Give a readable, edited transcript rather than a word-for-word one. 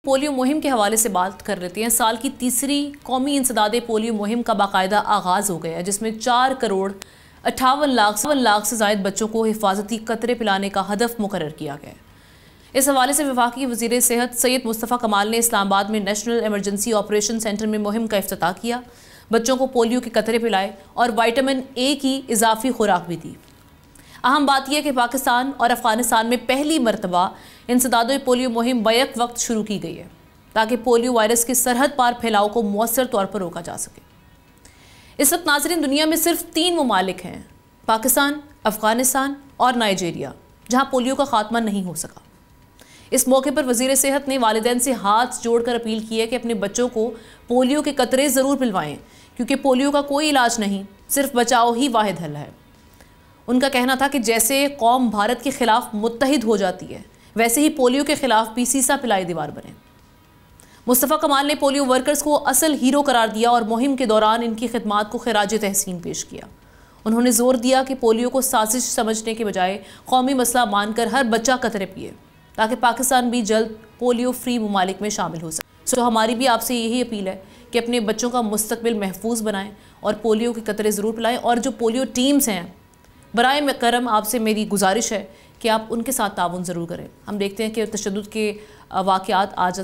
Polio مہم کے حوالے سے بات کر لیتے ہیں۔ سال کی تیسری قومی انسداد پولیو مہم کا باقاعدہ آغاز ہو گیا ہے، جس میں 4,58 لاکھ سے زائد بچوں کو حفاظتی قطرے پلانے کا ہدف مقرر کیا گیا ہے۔ اس حوالے سے وفاقی وزیر صحت سید مصطفیٰ کمال نے اسلام آباد میں نیشنل ایمرجنسی آپریشن سینٹر میں مہم کا افتتاح کیا، بچوں کو پولیو کے قطرے پلائے اور وائٹامن اے کی اضافی خوراک بھی دی۔ اہم بات یہ کہ پاکستان اور افغانستان میں پہلی مرتبہ انسداد پولیو مہم بیک وقت شروع کی گئی ہے، تاکہ پولیو وائرس کے سرحد پار پھیلاؤ کو مؤثر طور پر روکا جا سکے۔ اس وقت ناظرین دنیا میں صرف 3 ممالک ہیں، پاکستان، افغانستان اور نائجیریا، جہاں پولیو کا خاتمہ نہیں ہو سکا۔ اس موقع پر وزیر صحت نے والدین سے ہاتھ جوڑ کر اپیل کی ہے کہ اپنے بچوں کو پولیو کے قطرے ضرور پلوائیں، کیونکہ پولیو کا کوئی علاج نہیں، صرف بچاؤ ہی واحد حل ہے۔ ان کا کہنا تھا کہ جیسے قوم بھارت کے خلاف متحد ہو جاتی ہے، ویسے ہی پولیو کے خلاف بھی سیسا پلائی دیوار بنے۔ مصطفیٰ کمال نے پولیو ورکرز کو اصل ہیرو قرار دیا اور مہم کے دوران ان کی خدمات کو خراج تحسین پیش کیا۔ انہوں نے زور دیا کہ پولیو کو سازش سمجھنے کے بجائے قومی مسئلہ مان کر ہر بچہ قطرے پیے، تاکہ پاکستان بھی جلد پولیو فری ممالک میں شامل ہو سکے۔ ہماری بھی آپ سے یہی اپیل ہے کہ اپنے بچوں کا مستقبل محفوظ بنائیں اور پولیو کے قطرے ضرور پلائیں، اور جو پولیو ٹیمز ہیں برائے کرم آپ سے میری گزارش ہے کہ آپ ان کے ساتھ تعاون ضرور کریں۔ ہم دیکھتے ہیں کہ تشدد کے واقعات آج